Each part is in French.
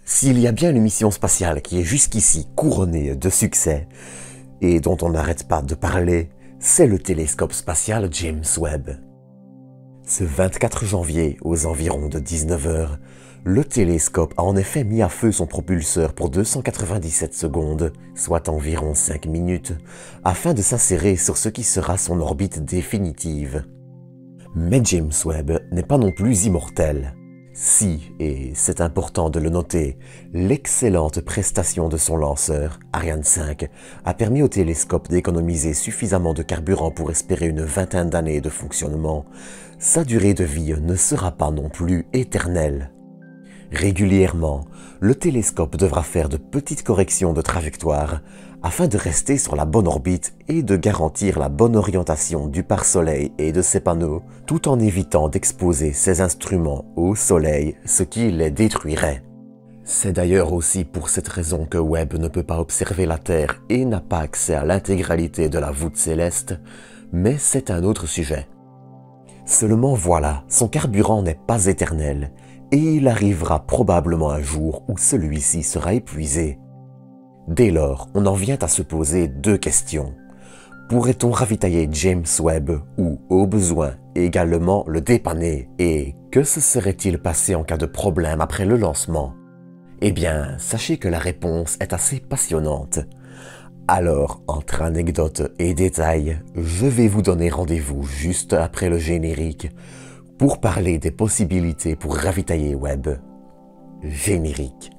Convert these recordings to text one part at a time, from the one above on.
S'il y a bien une mission spatiale qui est jusqu'ici couronnée de succès et dont on n'arrête pas de parler, c'est le télescope spatial James Webb. Ce 24 janvier, aux environs de 19 h, le télescope a en effet mis à feu son propulseur pour 297 secondes, soit environ 5 minutes, afin de s'insérer sur ce qui sera son orbite définitive. Mais James Webb n'est pas non plus immortel. Si, et c'est important de le noter, l'excellente prestation de son lanceur, Ariane 5, a permis au télescope d'économiser suffisamment de carburant pour espérer une vingtaine d'années de fonctionnement, sa durée de vie ne sera pas non plus éternelle. Régulièrement, le télescope devra faire de petites corrections de trajectoire afin de rester sur la bonne orbite et de garantir la bonne orientation du pare-soleil et de ses panneaux, tout en évitant d'exposer ses instruments au soleil, ce qui les détruirait. C'est d'ailleurs aussi pour cette raison que Webb ne peut pas observer la Terre et n'a pas accès à l'intégralité de la voûte céleste, mais c'est un autre sujet. Seulement voilà, son carburant n'est pas éternel, et il arrivera probablement un jour où celui-ci sera épuisé. Dès lors, on en vient à se poser deux questions. Pourrait-on ravitailler James Webb ou, au besoin, également le dépanner? Et que se serait-il passé en cas de problème après le lancement? Eh bien, sachez que la réponse est assez passionnante. Alors, entre anecdotes et détails, je vais vous donner rendez-vous juste après le générique pour parler des possibilités pour ravitailler Webb. Générique.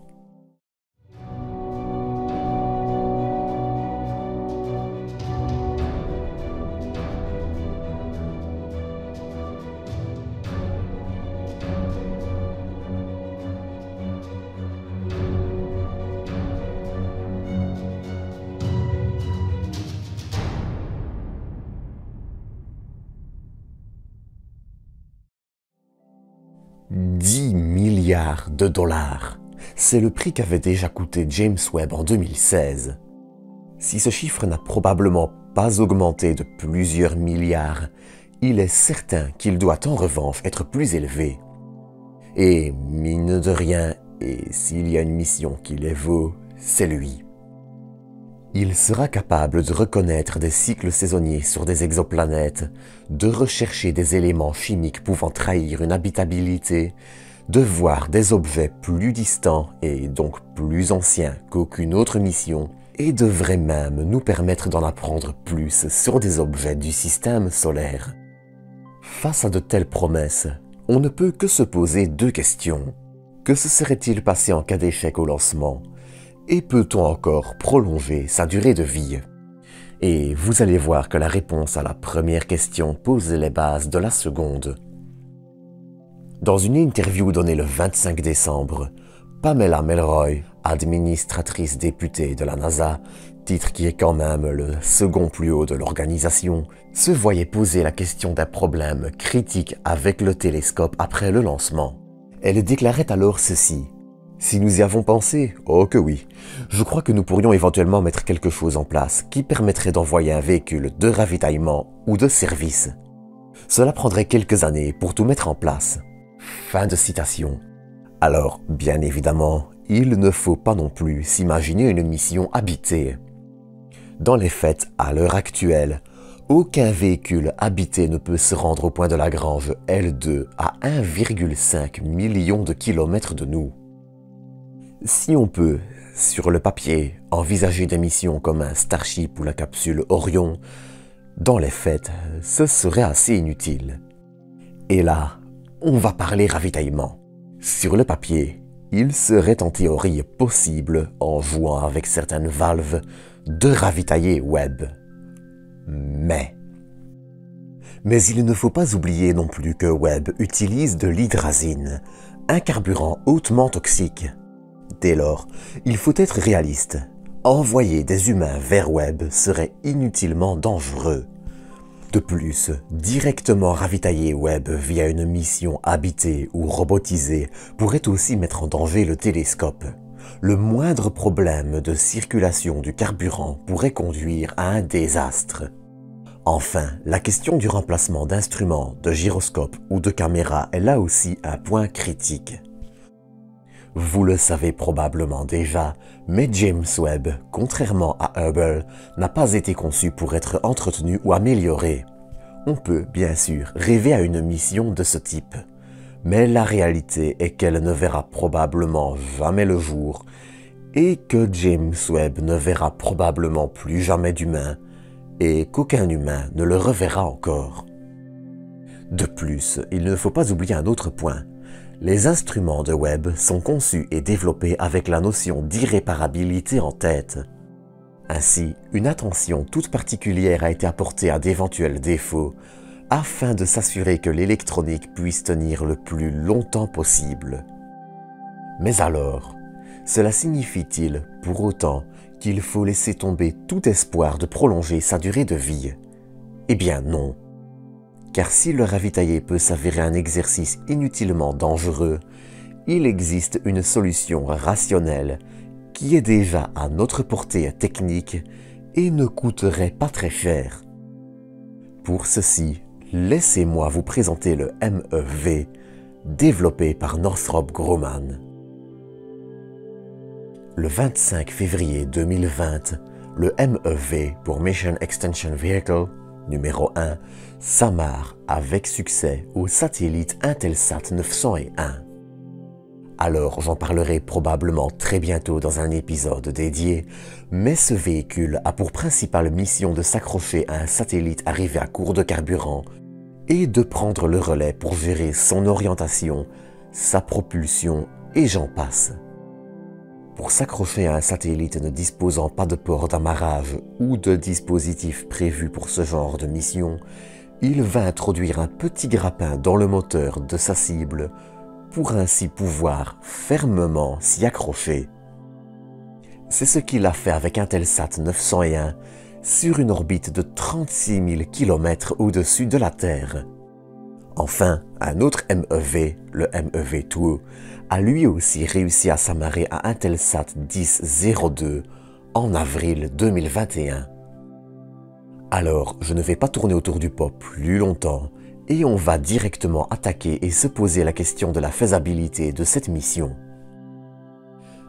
$10 milliards. C'est le prix qu'avait déjà coûté James Webb en 2016. Si ce chiffre n'a probablement pas augmenté de plusieurs milliards, il est certain qu'il doit en revanche être plus élevé. Et mine de rien, et s'il y a une mission qui les vaut, c'est lui. Il sera capable de reconnaître des cycles saisonniers sur des exoplanètes, de rechercher des éléments chimiques pouvant trahir une habitabilité, de voir des objets plus distants et donc plus anciens qu'aucune autre mission, et devrait même nous permettre d'en apprendre plus sur des objets du système solaire. Face à de telles promesses, on ne peut que se poser deux questions. Que se serait-il passé en cas d'échec au lancement ? Et peut-on encore prolonger sa durée de vie? Et vous allez voir que la réponse à la première question pose les bases de la seconde. Dans une interview donnée le 25 décembre, Pamela Melroy, administratrice députée de la NASA, titre qui est quand même le second plus haut de l'organisation, se voyait poser la question d'un problème critique avec le télescope après le lancement. Elle déclarait alors ceci: « Si nous y avons pensé, oh que oui, je crois que nous pourrions éventuellement mettre quelque chose en place qui permettrait d'envoyer un véhicule de ravitaillement ou de service. Cela prendrait quelques années pour tout mettre en place. » Fin de citation. Alors, bien évidemment, il ne faut pas non plus s'imaginer une mission habitée. Dans les faits, à l'heure actuelle, aucun véhicule habité ne peut se rendre au point de Lagrange L2 à 1,5 million de kilomètres de nous. Si on peut, sur le papier, envisager des missions comme un Starship ou la capsule Orion, dans les faits, ce serait assez inutile. Et là, on va parler ravitaillement. Sur le papier, il serait en théorie possible, en jouant avec certaines valves, de ravitailler Webb. Mais il ne faut pas oublier non plus que Webb utilise de l'hydrazine, un carburant hautement toxique. Dès lors, il faut être réaliste. Envoyer des humains vers Webb serait inutilement dangereux. De plus, directement ravitailler Webb via une mission habitée ou robotisée pourrait aussi mettre en danger le télescope. Le moindre problème de circulation du carburant pourrait conduire à un désastre. Enfin, la question du remplacement d'instruments, de gyroscopes ou de caméras est là aussi un point critique. Vous le savez probablement déjà, mais James Webb, contrairement à Hubble, n'a pas été conçu pour être entretenu ou amélioré. On peut, bien sûr, rêver à une mission de ce type, mais la réalité est qu'elle ne verra probablement jamais le jour et que James Webb ne verra probablement plus jamais d'humain et qu'aucun humain ne le reverra encore. De plus, il ne faut pas oublier un autre point. Les instruments de Webb sont conçus et développés avec la notion d'irréparabilité en tête. Ainsi, une attention toute particulière a été apportée à d'éventuels défauts afin de s'assurer que l'électronique puisse tenir le plus longtemps possible. Mais alors, cela signifie-t-il pour autant qu'il faut laisser tomber tout espoir de prolonger sa durée de vie? Eh bien non. Car si le ravitailler peut s'avérer un exercice inutilement dangereux, il existe une solution rationnelle qui est déjà à notre portée technique et ne coûterait pas très cher. Pour ceci, laissez-moi vous présenter le MEV, développé par Northrop Grumman. Le 25 février 2020, le MEV pour Mission Extension Vehicle numéro 1 s'amarre avec succès au satellite Intelsat 901. Alors j'en parlerai probablement très bientôt dans un épisode dédié, mais ce véhicule a pour principale mission de s'accrocher à un satellite arrivé à court de carburant et de prendre le relais pour gérer son orientation, sa propulsion et j'en passe. Pour s'accrocher à un satellite ne disposant pas de port d'amarrage ou de dispositif prévu pour ce genre de mission, il va introduire un petit grappin dans le moteur de sa cible pour ainsi pouvoir fermement s'y accrocher. C'est ce qu'il a fait avec Intelsat 901 sur une orbite de 36 000 km au-dessus de la Terre. Enfin, un autre MEV, le MEV-2, a lui aussi réussi à s'amarrer à Intelsat 1002 en avril 2021. Alors, je ne vais pas tourner autour du pot plus longtemps et on va directement attaquer et se poser la question de la faisabilité de cette mission.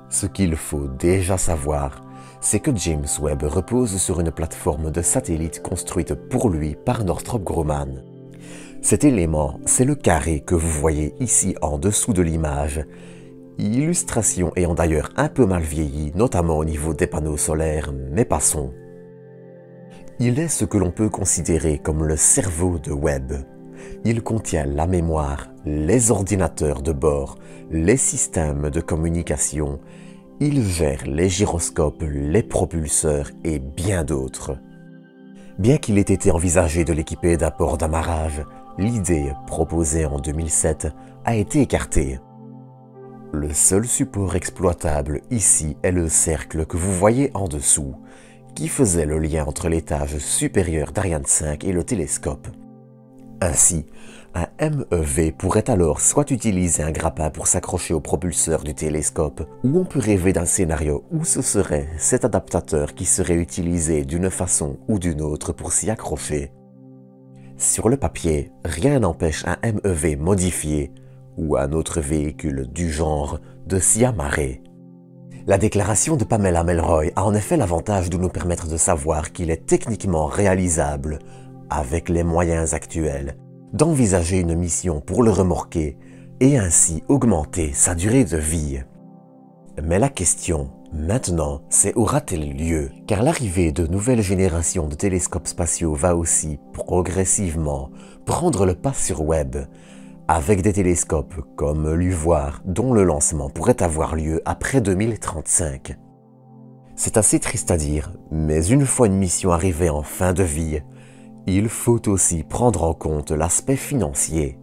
Ce qu'il faut déjà savoir, c'est que James Webb repose sur une plateforme de satellite construite pour lui par Northrop Grumman. Cet élément, c'est le carré que vous voyez ici en dessous de l'image, illustration ayant d'ailleurs un peu mal vieilli, notamment au niveau des panneaux solaires, mais passons. Il est ce que l'on peut considérer comme le cerveau de Webb. Il contient la mémoire, les ordinateurs de bord, les systèmes de communication, il gère les gyroscopes, les propulseurs et bien d'autres. Bien qu'il ait été envisagé de l'équiper d'un port d'amarrage, l'idée, proposée en 2007, a été écartée. Le seul support exploitable ici est le cercle que vous voyez en dessous, qui faisait le lien entre l'étage supérieur d'Ariane 5 et le télescope. Ainsi, un MEV pourrait alors soit utiliser un grappin pour s'accrocher au propulseur du télescope, ou on peut rêver d'un scénario où ce serait cet adaptateur qui serait utilisé d'une façon ou d'une autre pour s'y accrocher. Sur le papier, rien n'empêche un MEV modifié ou un autre véhicule du genre de s'y amarrer. La déclaration de Pamela Melroy a en effet l'avantage de nous permettre de savoir qu'il est techniquement réalisable, avec les moyens actuels, d'envisager une mission pour le remorquer et ainsi augmenter sa durée de vie. Mais la question, maintenant, c'est aura-t-elle lieu? Car l'arrivée de nouvelles générations de télescopes spatiaux va aussi, progressivement, prendre le pas sur Webb, avec des télescopes comme l'UVOIR, dont le lancement pourrait avoir lieu après 2035. C'est assez triste à dire, mais une fois une mission arrivée en fin de vie, il faut aussi prendre en compte l'aspect financier.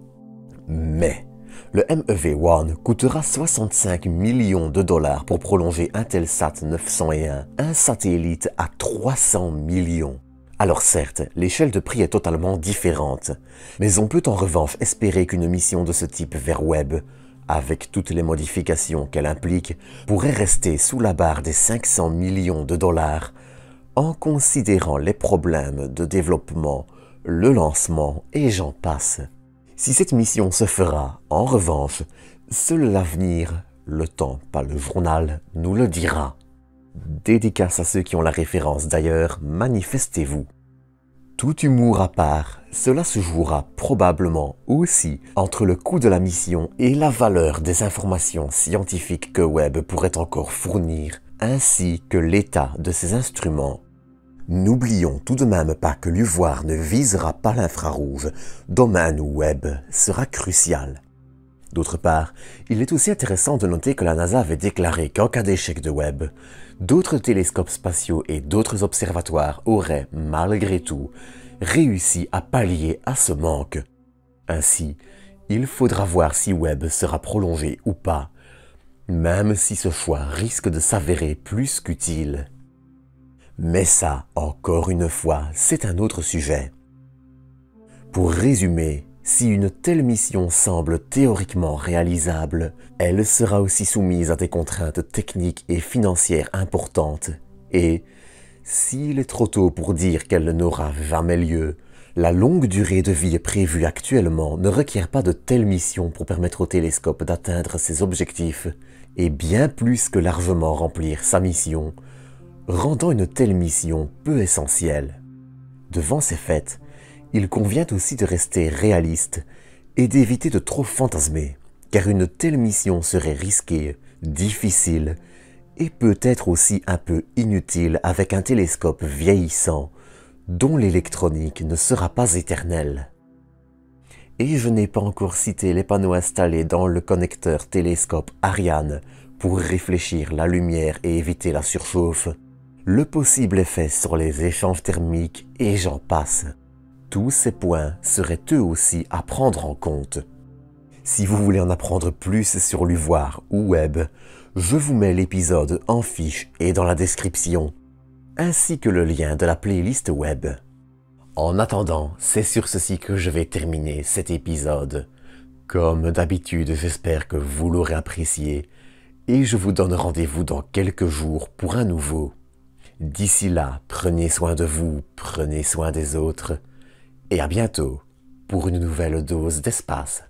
Mais le MEV-1 coûtera 65 millions de dollars pour prolonger Intelsat 901, un satellite à 300 millions. Alors certes, l'échelle de prix est totalement différente, mais on peut en revanche espérer qu'une mission de ce type vers Webb, avec toutes les modifications qu'elle implique, pourrait rester sous la barre des 500 millions de dollars, en considérant les problèmes de développement, le lancement et j'en passe. Si cette mission se fera, en revanche, seul l'avenir Le temps, pas le journal, nous le dira. Dédicace à ceux qui ont la référence d'ailleurs, manifestez-vous. Tout humour à part, cela se jouera probablement aussi entre le coût de la mission et la valeur des informations scientifiques que Webb pourrait encore fournir, ainsi que l'état de ses instruments. N'oublions tout de même pas que l'UVOIR ne visera pas l'infrarouge, domaine où Webb sera crucial. D'autre part, il est aussi intéressant de noter que la NASA avait déclaré qu'en cas d'échec de Webb, d'autres télescopes spatiaux et d'autres observatoires auraient, malgré tout, réussi à pallier à ce manque. Ainsi, il faudra voir si Webb sera prolongé ou pas, même si ce choix risque de s'avérer plus qu'utile. Mais ça, encore une fois, c'est un autre sujet. Pour résumer, si une telle mission semble théoriquement réalisable, elle sera aussi soumise à des contraintes techniques et financières importantes. Et, s'il est trop tôt pour dire qu'elle n'aura jamais lieu, la longue durée de vie prévue actuellement ne requiert pas de telle mission pour permettre au télescope d'atteindre ses objectifs, et bien plus que largement remplir sa mission, rendant une telle mission peu essentielle. Devant ces faits, il convient aussi de rester réaliste et d'éviter de trop fantasmer, car une telle mission serait risquée, difficile et peut-être aussi un peu inutile avec un télescope vieillissant dont l'électronique ne sera pas éternelle. Et je n'ai pas encore cité les panneaux installés dans le connecteur télescope Ariane pour réfléchir la lumière et éviter la surchauffe, le possible effet sur les échanges thermiques et j'en passe. Tous ces points seraient eux aussi à prendre en compte. Si vous voulez en apprendre plus sur l'UVOIR ou Webb, je vous mets l'épisode en fiche et dans la description, ainsi que le lien de la playlist Webb. En attendant, c'est sur ceci que je vais terminer cet épisode. Comme d'habitude, j'espère que vous l'aurez apprécié et je vous donne rendez-vous dans quelques jours pour un nouveau. D'ici là, prenez soin de vous, prenez soin des autres. Et à bientôt pour une nouvelle dose d'espace.